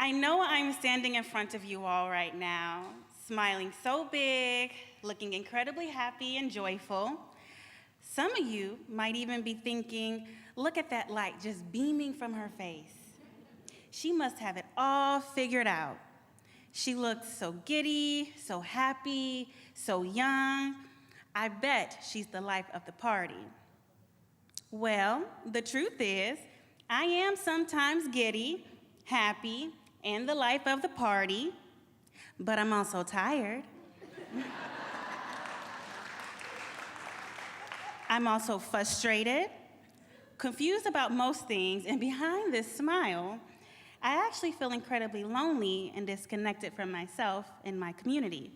I know I'm standing in front of you all right now, smiling so big, looking incredibly happy and joyful. Some of you might even be thinking, look at that light just beaming from her face. She must have it all figured out. She looks so giddy, so happy, so young. I bet she's the life of the party. Well, the truth is, I am sometimes giddy, happy, and the life of the party, but I'm also tired. I'm also frustrated, confused about most things, and behind this smile, I actually feel incredibly lonely and disconnected from myself and my community.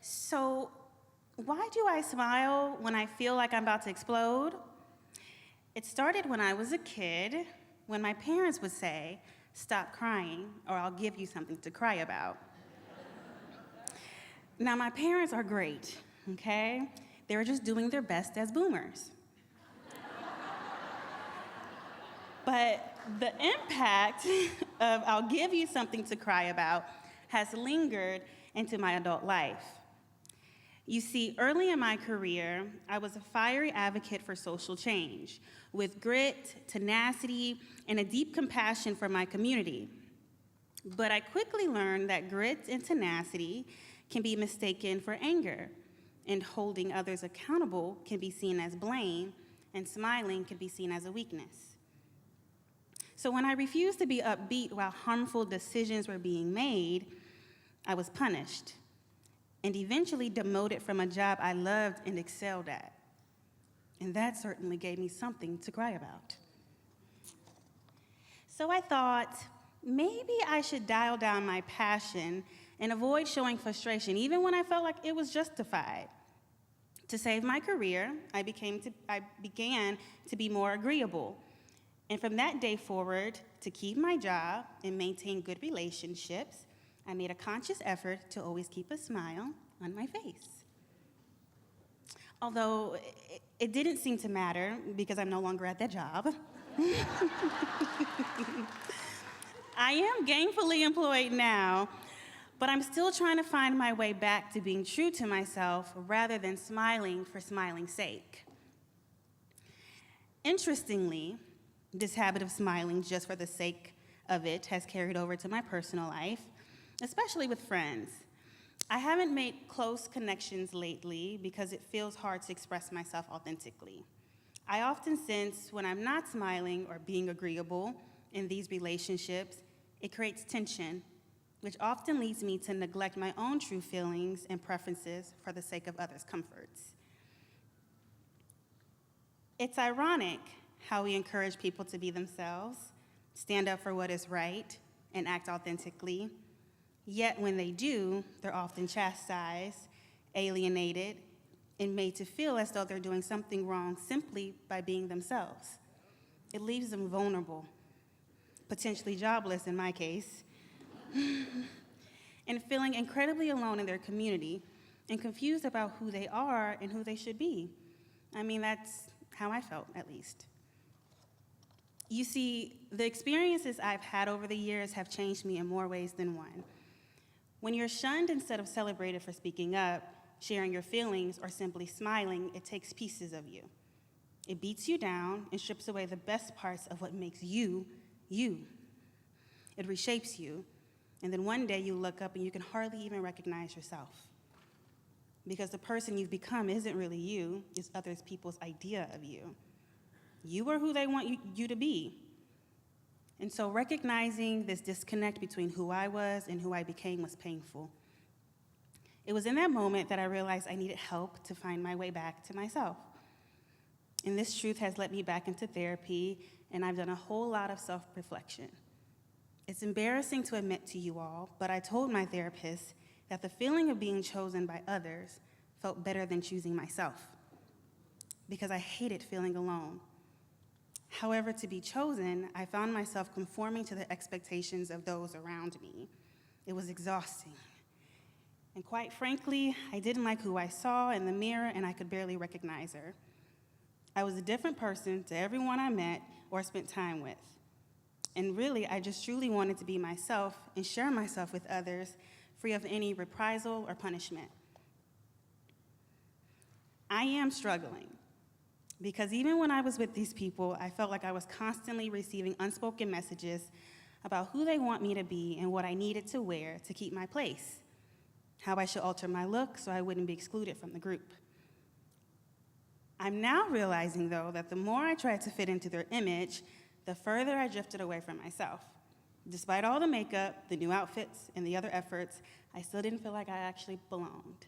So, why do I smile when I feel like I'm about to explode? It started when I was a kid, when my parents would say, "Stop crying, or I'll give you something to cry about." Now, my parents are great, okay? They're just doing their best as boomers. But the impact of "I'll give you something to cry about" has lingered into my adult life. You see, early in my career, I was a fiery advocate for social change, with grit, tenacity, and a deep compassion for my community. But I quickly learned that grit and tenacity can be mistaken for anger, and holding others accountable can be seen as blame, and smiling can be seen as a weakness. So when I refused to be upbeat while harmful decisions were being made, I was punished and eventually demoted from a job I loved and excelled at. And that certainly gave me something to cry about. So I thought, maybe I should dial down my passion and avoid showing frustration, even when I felt like it was justified. To save my career, I began to be more agreeable. And from that day forward, to keep my job and maintain good relationships, I made a conscious effort to always keep a smile on my face. Although it didn't seem to matter because I'm no longer at that job. I am gainfully employed now, but I'm still trying to find my way back to being true to myself rather than smiling for smiling's sake. Interestingly, this habit of smiling just for the sake of it has carried over to my personal life, especially with friends. I haven't made close connections lately because it feels hard to express myself authentically. I often sense when I'm not smiling or being agreeable in these relationships, it creates tension, which often leads me to neglect my own true feelings and preferences for the sake of others' comforts. It's ironic how we encourage people to be themselves, stand up for what is right, and act authentically. Yet when they do, they're often chastised, alienated, and made to feel as though they're doing something wrong simply by being themselves. It leaves them vulnerable, potentially jobless in my case, and feeling incredibly alone in their community and confused about who they are and who they should be. I mean, that's how I felt, at least. You see, the experiences I've had over the years have changed me in more ways than one. When you're shunned instead of celebrated for speaking up, sharing your feelings, or simply smiling, it takes pieces of you. It beats you down and strips away the best parts of what makes you, you. It reshapes you, and then one day you look up and you can hardly even recognize yourself. Because the person you've become isn't really you, it's other people's idea of you. You are who they want you to be. And so recognizing this disconnect between who I was and who I became was painful. It was in that moment that I realized I needed help to find my way back to myself. And this truth has led me back into therapy, and I've done a whole lot of self-reflection. It's embarrassing to admit to you all, but I told my therapist that the feeling of being chosen by others felt better than choosing myself, because I hated feeling alone. However, to be chosen, I found myself conforming to the expectations of those around me. It was exhausting. And quite frankly, I didn't like who I saw in the mirror, and I could barely recognize her. I was a different person to everyone I met or spent time with. And really, I just truly wanted to be myself and share myself with others, free of any reprisal or punishment. I am struggling, because even when I was with these people, I felt like I was constantly receiving unspoken messages about who they want me to be and what I needed to wear to keep my place, how I should alter my look so I wouldn't be excluded from the group. I'm now realizing, though, that the more I tried to fit into their image, the further I drifted away from myself. Despite all the makeup, the new outfits, and the other efforts, I still didn't feel like I actually belonged.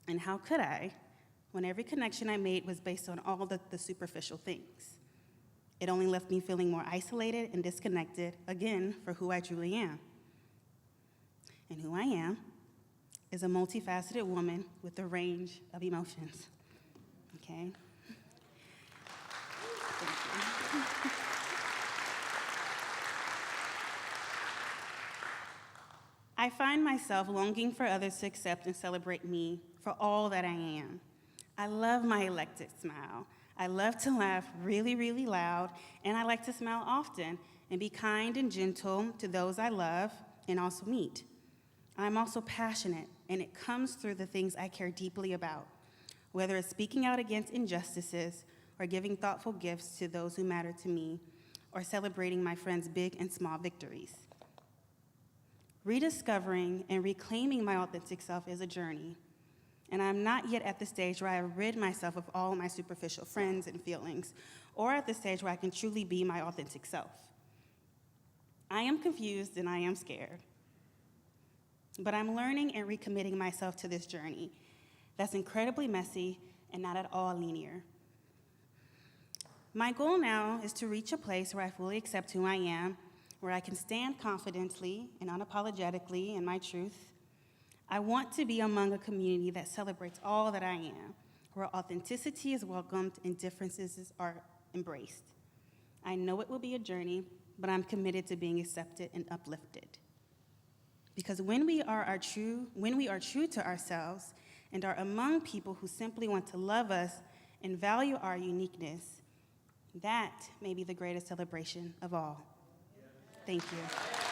And how could I, when every connection I made was based on all the superficial things? It only left me feeling more isolated and disconnected, again, for who I truly am. And who I am is a multifaceted woman with a range of emotions. Okay? Thank you. I find myself longing for others to accept and celebrate me for all that I am. I love my electric smile. I love to laugh really, really loud, and I like to smile often and be kind and gentle to those I love and also meet. I'm also passionate, and it comes through the things I care deeply about, whether it's speaking out against injustices or giving thoughtful gifts to those who matter to me, or celebrating my friends' big and small victories. Rediscovering and reclaiming my authentic self is a journey, and I'm not yet at the stage where I have rid myself of all my superficial friends and feelings, or at the stage where I can truly be my authentic self. I am confused and I am scared, but I'm learning and recommitting myself to this journey that's incredibly messy and not at all linear. My goal now is to reach a place where I fully accept who I am, where I can stand confidently and unapologetically in my truth. I want to be among a community that celebrates all that I am, where authenticity is welcomed and differences are embraced. I know it will be a journey, but I'm committed to being accepted and uplifted. Because when we are true to ourselves and are among people who simply want to love us and value our uniqueness, that may be the greatest celebration of all. Thank you.